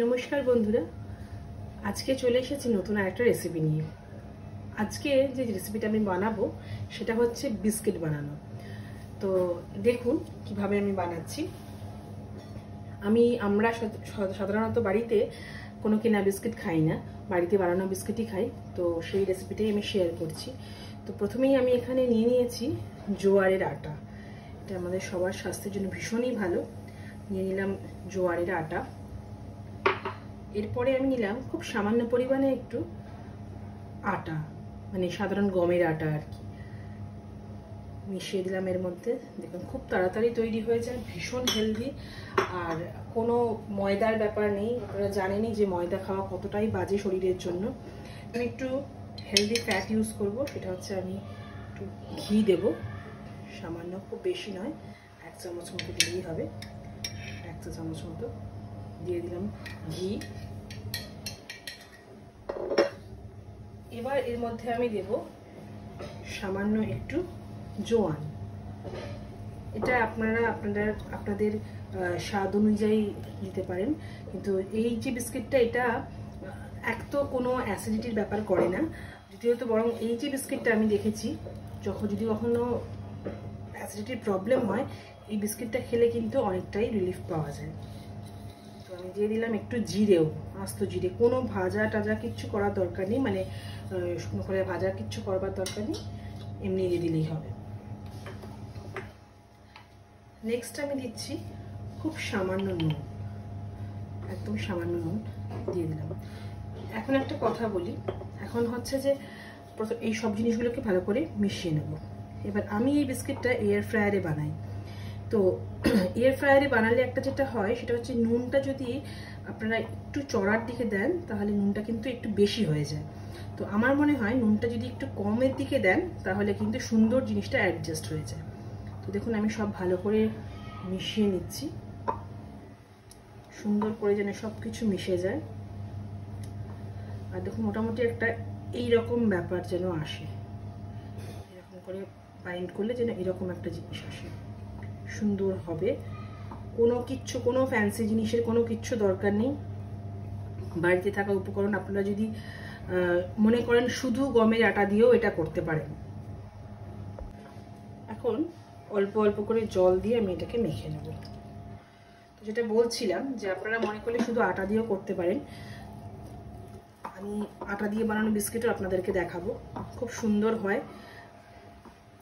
নমস্কার বন্ধুরা, আজকে চলে এসেছি নতুন একটা রেসিপি নিয়ে। আজকে যে রেসিপিটা আমি বানাবো সেটা হচ্ছে বিস্কিট বানানো। তো দেখুন কিভাবে আমি বানাচ্ছি। আমরা সাধারণত বাড়িতে কোনো কেনা বিস্কিট খাই না, বাড়িতে বানানো বিস্কিটই খাই। তো সেই রেসিপিটাই আমি শেয়ার করছি। তো প্রথমেই আমি এখানে নিয়ে নিয়েছি জোয়ারের আটা। এটা আমাদের সবার স্বাস্থ্যের জন্য ভীষণই ভালো। নিয়ে নিলাম জোয়ারের আটা। এরপরে আমি নিলাম খুব সামান্য পরিমাণে একটু আটা, মানে সাধারণ গমের আটা আর কি, মিশিয়ে দিলাম এর মধ্যে। দেখুন খুব তাড়াতাড়ি তৈরি হয়ে যায়, ভীষণ হেলদি, আর কোনো ময়দার ব্যাপার নেই। আপনারা জানেনই যে ময়দা খাওয়া কতটাই বাজে শরীরের জন্য। আমি একটু হেলদি ফ্যাট ইউজ করব, সেটা হচ্ছে আমি একটু ঘি দেব, সামান্য, খুব বেশি নয়, 1 চামচ মতো দিলেই হবে। 1 চা চামচ মতো দিয়ে দিলাম ঘি। এবার এর মধ্যে আমি দেব সামান্য একটু জোয়ান। এটা আপনাদের স্বাদ অনুযায়ী দিতে পারেন। কিন্তু এই যে বিস্কিটটা, এটা এক তো কোনো অ্যাসিডিটির ব্যাপার করে না, দ্বিতীয়ত বরং এই যে বিস্কিটটা আমি দেখেছি, যদি কখনো অ্যাসিডিটির প্রবলেম হয়, এই বিস্কিটটা খেলে কিন্তু অনেকটাই রিলিফ পাওয়া যায়। তো আমি দিয়ে দিলাম একটু জিরেও, আস্ত জিরে। কোনো ভাজা টাজা কিচ্ছু করার দরকার নেই, মানে শুকনো করে ভাজা কিচ্ছু করবার দরকার নেই, এমনি দিয়ে দিলেই হবে। নেক্সট আমি দিচ্ছি খুব সামান্য নুন, একদম সামান্য নুন দিয়ে দিলাম। এখন একটা কথা বলি, এখন হচ্ছে যে এই সব জিনিসগুলোকে ভালো করে মিশিয়ে নেব। এবার আমি এই বিস্কিটটা এয়ার ফ্রায়ারে বানাই। তো এয়ার ফ্রায়ারে বানালে একটা যেটা হয় সেটা হচ্ছে, নুনটা যদি আপনারা একটু চড়ার দিকে দেন তাহলে নুনটা কিন্তু একটু বেশি হয়ে যায়। তো আমার মনে হয় নুনটা যদি একটু কমের দিকে দেন তাহলে কিন্তু সুন্দর জিনিসটা অ্যাডজাস্ট হয়ে যায়। তো দেখুন আমি সব ভালো করে মিশিয়ে নিচ্ছি, সুন্দর করে যেন সব কিছু মিশে যায়। আর দেখুন মোটামুটি একটা এইরকম ব্যাপার যেন আসে, এরকম করে বাইন্ড করলে যেন এরকম একটা জিনিস আসে, সুন্দর হবে। কোনো ফ্যান্সি জিনিসের কোনো কিচ্ছু দরকার নেই। বাড়িতে থাকা উপকরণ, আপনারা যদি মনে করেন শুধু গমের আটা দিয়েও এটা করতে পারেন। এখন অল্প অল্প করে জল দিয়ে আমি এটাকে মেখে নেব। তো যেটা বলছিলাম যে আপনারা মনে করলে শুধু আটা দিয়েও করতে পারেন। আমি আটা দিয়ে বানানো বিস্কিটও আপনাদেরকে দেখাবো, খুব সুন্দর হয়।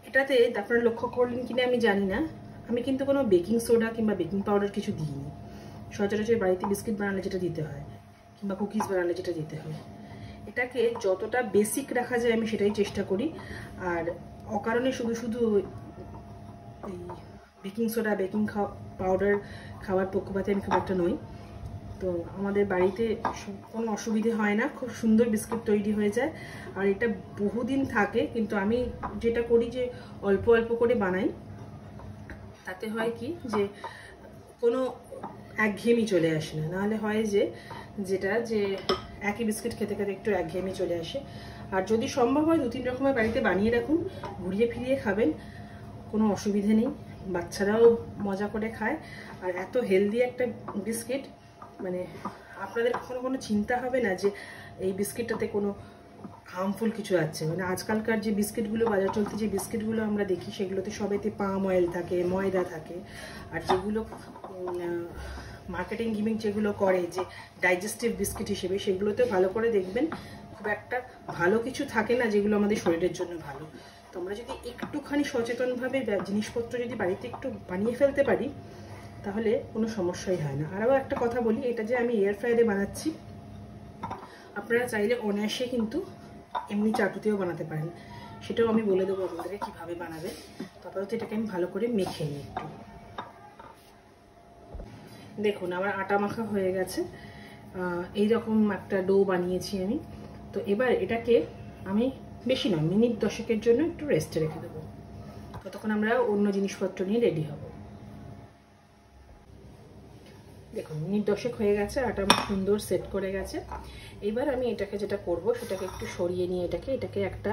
এটাতে আপনারা লক্ষ্য করলেন কিনা আমি জানি না, আমি কিন্তু কোনো বেকিং সোডা কিংবা বেকিং পাউডার কিছু দিইনি। সচরাচর বাড়িতে বিস্কিট বানালে যেটা দিতে হয় কিংবা কুকিজ বানালে যেটা দিতে হয়, এটাকে যতটা বেসিক রাখা যায় আমি সেটাই চেষ্টা করি। আর অকারণে শুধু এই বেকিং সোডা বেকিং পাউডার খাওয়ার পক্ষপাতে আমি খুব একটা নই। তো আমাদের বাড়িতে কোনো অসুবিধে হয় না, খুব সুন্দর বিস্কিট তৈরি হয়ে যায়, আর এটা বহুদিন থাকে। কিন্তু আমি যেটা করি যে অল্প অল্প করে বানাই, তাতে হয় কি যে কোনো একঘেয়েমি চলে আসে না। নাহলে হয় যে একই বিস্কিট খেতে খেতে একটু একঘেয়েমি চলে আসে। আর যদি সম্ভব হয় 2-3 রকমের বাড়িতে বানিয়ে রাখুন, ঘুরিয়ে ফিরিয়ে খাবেন, কোনো অসুবিধে নেই। বাচ্চারাও মজা করে খায়। আর এত হেলদি একটা বিস্কিট, মানে আপনাদের কখনো কোনো চিন্তা হবে না যে এই বিস্কিটটাতে কোনো হার্মফুল কিছু আছে। মানে আজকালকার যে বিস্কিটগুলো, বাজার চলতি যে বিস্কিটগুলো আমরা দেখি, সেগুলোতে সবেতে পাম অয়েল থাকে, ময়দা থাকে। আর যেগুলো মার্কেটিং গিমিক যেগুলো করে যে ডাইজেস্টিভ বিস্কিট হিসেবে, সেগুলোতে ভালো করে দেখবেন খুব একটা ভালো কিছু থাকে না যেগুলো আমাদের শরীরের জন্য ভালো। তো আমরা যদি একটুখানি সচেতনভাবে জিনিসপত্র যদি বাড়িতে একটু বানিয়ে ফেলতে পারি, তাহলে কোনো সমস্যাই হয় না। আরও একটা কথা বলি, এটা যে আমি এয়ার ফ্রায়ারে বানাচ্ছি, আপনারা চাইলে অনায়াসে কিন্তু এমনি চাটুতেও বানাতে পারেন, সেটাও আমি বলে দেবো আপনাদেরকে কীভাবে বানাবে। তারপরে তো এটাকে আমি ভালো করে মেখে নিই একটু। দেখুন আমার আটা মাখা হয়ে গেছে, এইরকম একটা ডো বানিয়েছি আমি। তো এবার এটাকে আমি বেশি নয়, মিনিট 10-এর জন্য একটু রেস্টে রেখে দেবো, ততক্ষণ আমরা অন্য জিনিসপত্র নিয়ে রেডি হব। দেখুন মিনিট 10 হয়ে গেছে, আটা আমার সুন্দর সেট করে গেছে। এবার আমি এটাকে যেটা করব, সেটাকে একটু সরিয়ে নিয়ে এটাকে একটা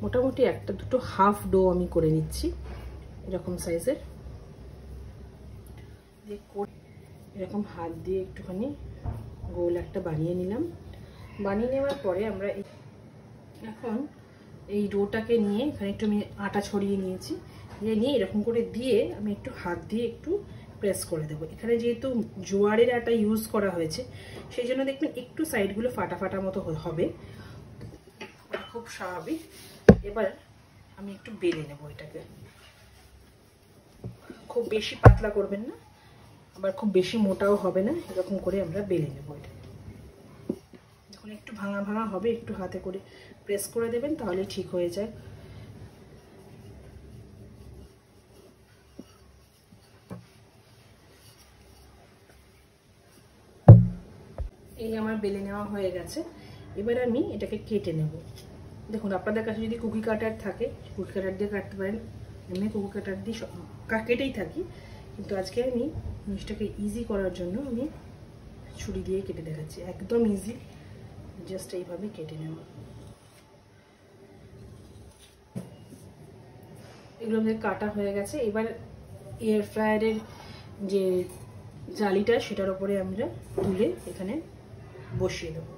মোটামুটি দুটো হাফ ডো আমি করে নিচ্ছি, এরকম সাইজের। এরকম হাত দিয়ে একটুখানি গোল একটা বানিয়ে নিলাম। বানিয়ে নেওয়ার পরে আমরা এখন এই ডোটাকে নিয়ে এখানে একটু আমি আটা ছড়িয়ে নিয়েছি, নিয়ে এরকম করে দিয়ে আমি একটু হাত দিয়ে একটু প্রেস করে দেবো। এখানে যেহেতু জোয়ারের আটা ইউজ করা হয়েছে সেই জন্য দেখবেন একটু সাইডগুলো ফাটা ফাটা মতো হবে, খুব স্বাভাবিক। এবার আমি একটু বেলে নেব এটাকে, খুব বেশি পাতলা করবেন না, আবার খুব বেশি মোটাও হবে না, এরকম করে আমরা বেলে নেব এটা। যখন একটু ভাঙা ভাঙা হবে একটু হাতে করে প্রেস করে দেবেন, তাহলে ঠিক হয়ে যায়। এই আমার বেলে নেওয়া হয়ে গেছে। এবার আমি এটাকে কেটে নেব। দেখুন আপনাদের কাছে যদি কুকি কাটার থাকে কুকি কাটার দিয়ে কাটতে পারেন, আমি কুকি কাটার দিয়ে কেটেই থাকি, কিন্তু আজকে আমি জিনিসটাকে ইজি করার জন্য আমি ছুরি দিয়ে কেটে দেখাচ্ছি। একদম ইজি, জাস্ট এইভাবে কেটে নেব। এগুলো আমাদের কাটা হয়ে গেছে। এবার এয়ার ফ্রায়ারের যে জালিটা সেটার উপরে আমরা তুলে এখানে বসিয়ে দেবো।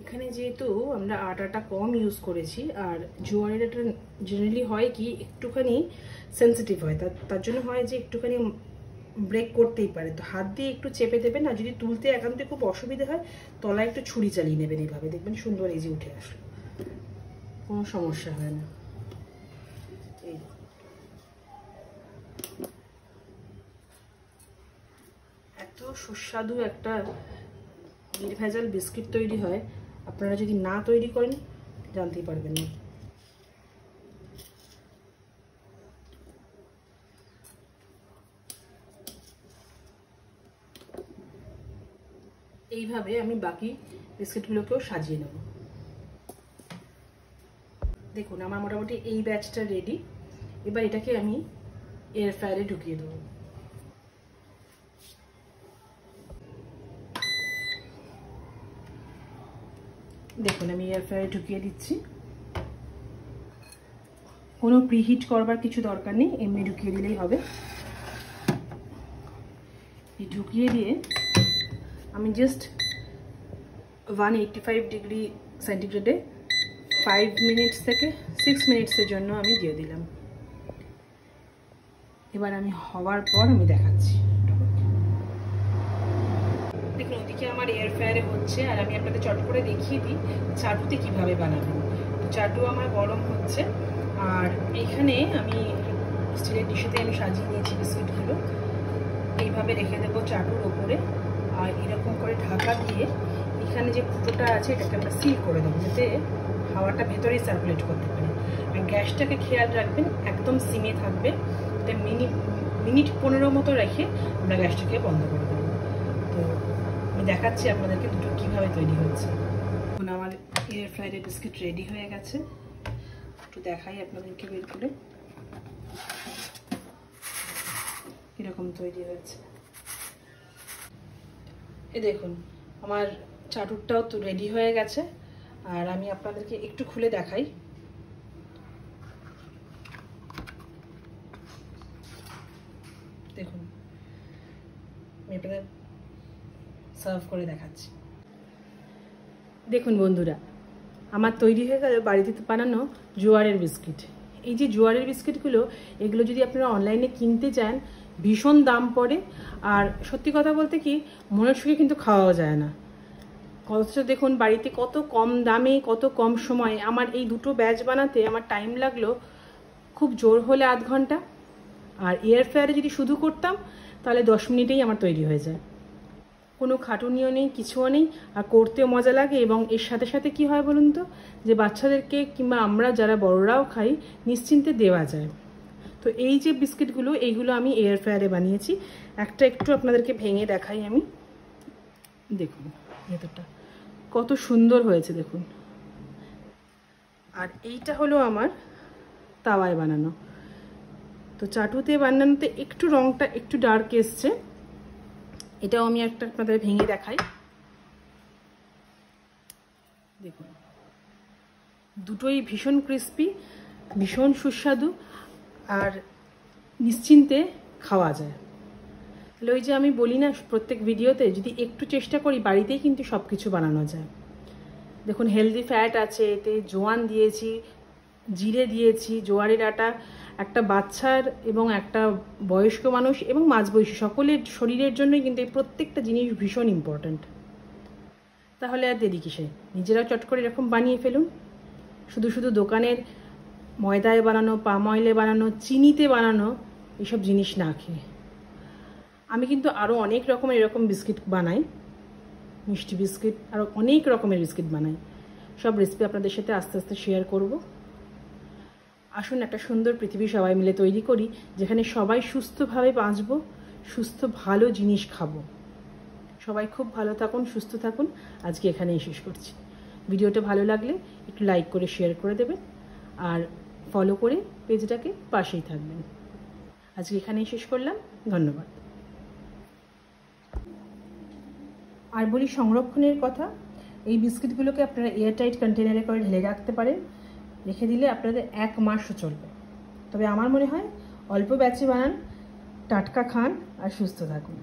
এখানে যেহেতু আমরা আটাটা কম ইউজ করেছি, আর জোয়ারের আটা জেনারেলি হয় কি একটুখানি সেন্সিটিভ হয়, তার জন্য হয় যে একটুখানি ব্রেক করতেই পারে। তো হাত দিয়ে একটু চেপে দেবেন, আর যদি তুলতে একান্ত খুব অসুবিধা হয় তলায় একটু ছুরি চালিয়ে নেবেন, এইভাবে দেখবেন সুন্দর ইজি উঠে আসে, কোনো সমস্যা হয় না। এই এত সুস্বাদু একটা নির্ভেজাল বিস্কিট তৈরি হয়, আপনারা যদি না তৈরি করেন জানতেই পারবেন না। এইভাবে আমি বাকি বিস্কিটগুলোকেও সাজিয়ে নেব। দেখুন আমার মোটামুটি এই ব্যাচটা রেডি। এবার এটাকে আমি এয়ার ফ্রায়ারে ঢুকিয়ে দেবো। দেখুন আমি এয়ার ফ্রায়ারে ঢুকিয়ে দিচ্ছি, কোনো প্রিহিট করবার কিছু দরকার নেই, এমনি ঢুকিয়ে দিলেই হবে। এই ঢুকিয়ে দিয়ে আমি জাস্ট 185 ডিগ্রি সেন্টিগ্রেডে 5 মিনিটস থেকে 6 মিনিটসের জন্য আমি দিয়ে দিলাম। এবার আমি হওয়ার পর আমি দেখাচ্ছি। দেখুন ওদিকে আমার এয়ার ফ্রায়ারে হচ্ছে, আর আমি আপনাদের চট করে দেখিয়ে দিই চাটুতে কিভাবে বানাবেন। চাটু আমার গরম হচ্ছে, আর এখানে আমি স্টিলের ডিশেতে আমি সাজিয়ে নিয়েছি বিস্কিটগুলো। এইভাবে রেখে দেবো চাটুর ওপরে, আর এরকম করে ঢাকা দিয়ে এখানে যে ফুটোটা আছে এটাকে আমরা সিল করে দেবো, যাতে হাওয়াটা ভেতরে সার্কুলেট করতে পারে। আর গ্যাসটাকে খেয়াল রাখবেন একদম সিমে থাকবে, মিনিট 15 মতো রেখে আমরা গ্যাসটাকে বন্ধ করে দেবো। তো আমি দেখাচ্ছি আপনাদেরকে দুটো কীভাবে তৈরি হচ্ছে। এখন আমার এয়ার ফ্রায়ারের বিস্কিট রেডি হয়ে গেছে, একটু দেখাই আপনাদেরকে বের করে। এরকম তৈরি হয়েছে। এই দেখুন আমার চাটুরটাও তো রেডি হয়ে গেছে, আর আমি আপনাদেরকে একটু খুলে দেখাই। দেখুন আমি আপনাদের সার্ভ করে দেখাচ্ছি। দেখুন বন্ধুরা আমার তৈরি হয়ে গেল বাড়িতে বানানো জোয়ারের বিস্কিট। এই যে জোয়ারের বিস্কিটগুলো, এগুলো যদি আপনারা অনলাইনে কিনতে চান ভীষণ দাম পড়ে, আর সত্যি কথা বলতে কি মনের সুখে কিন্তু খাওয়াও যায় না। অথচ দেখুন বাড়িতে কত কম দামে কত কম সময়ে আমার এই দুটো ব্যাচ বানাতে আমার টাইম লাগলো খুব জোর হলে আধ ঘন্টা, আর এয়ার ফ্রায়ারে যদি শুধু করতাম তাহলে 10 মিনিটেই আমার তৈরি হয়ে যায়। কোনো খাটুনিও নেই, কিছুও নেই, আর করতেও মজা লাগে। এবং এর সাথে সাথে কি হয় বলুন তো, যে বাচ্চাদেরকে কিংবা আমরা যারা বড়রাও খাই নিশ্চিন্তে দেওয়া যায়। তো এই যে বিস্কিটগুলো এইগুলো আমি এয়ার ফ্রায়ারে বানিয়েছি। একটা একটু আপনাদেরকে ভেঙে দেখাই আমি। দেখুন ভেতরটা কত সুন্দর হয়েছে দেখুন। আর এইটা হলো আমার তাওয়ায় বানানো। তো চাটুতে বানানোতে একটু রঙটা একটু ডার্ক এসছে, এটাও আমি একটা আপনাদের ভেঙে দেখাই। দেখুন দুটোই ভীষণ ক্রিস্পি, ভীষণ সুস্বাদু, আর নিশ্চিন্তে খাওয়া যায়। তাহলে ওই যে আমি বলি না প্রত্যেক ভিডিওতে, যদি একটু চেষ্টা করি বাড়িতেই কিন্তু সব কিছু বানানো যায়। দেখুন হেলদি ফ্যাট আছে এতে, জোয়ান দিয়েছি, জিরে দিয়েছি, জোয়ারের আটা একটা বাচ্চার এবং একটা বয়স্ক মানুষ এবং মাঝবয়সী সকলের শরীরের জন্যই কিন্তু এই প্রত্যেকটা জিনিস ভীষণ ইম্পর্ট্যান্ট। তাহলে আর দেরি কিসে, নিজেরাও চট করে এরকম বানিয়ে ফেলুন। শুধু শুধু দোকানের ময়দায় বানানো, পাম অয়েলে বানানো, চিনিতে বানানো এইসব জিনিস না খেয়ে। আমি কিন্তু আরও অনেক রকমের এরকম বিস্কিট বানাই, মিষ্টি বিস্কিট, আরও অনেক রকমের বিস্কিট বানাই। সব রেসিপি আপনাদের সাথে আস্তে আস্তে শেয়ার করব। আসুন একটা সুন্দর পৃথিবী সবাই মিলে তৈরি করি, যেখানে সবাই সুস্থভাবে বাঁচব, সুস্থ ভালো জিনিস খাবো। সবাই খুব ভালো থাকুন, সুস্থ থাকুন। আজকে এখানেই শেষ করছি। ভিডিওটা ভালো লাগলে একটু লাইক করে শেয়ার করে দেবেন, আর ফলো করে পেজটাকে পাশেই থাকবেন। আজকে এখানেই শেষ করলাম, ধন্যবাদ। আর বলি সংরক্ষণের কথা, এই বিস্কিটগুলোকে আপনারা এয়ারটাইট কন্টেনারে করে ঢেলে রাখতে পারেন, রেখে দিলে আপনাদের 1 মাসও চলবে। তবে আমার মনে হয় অল্প ব্যাচে বানান, টাটকা খান আর সুস্থ থাকুন।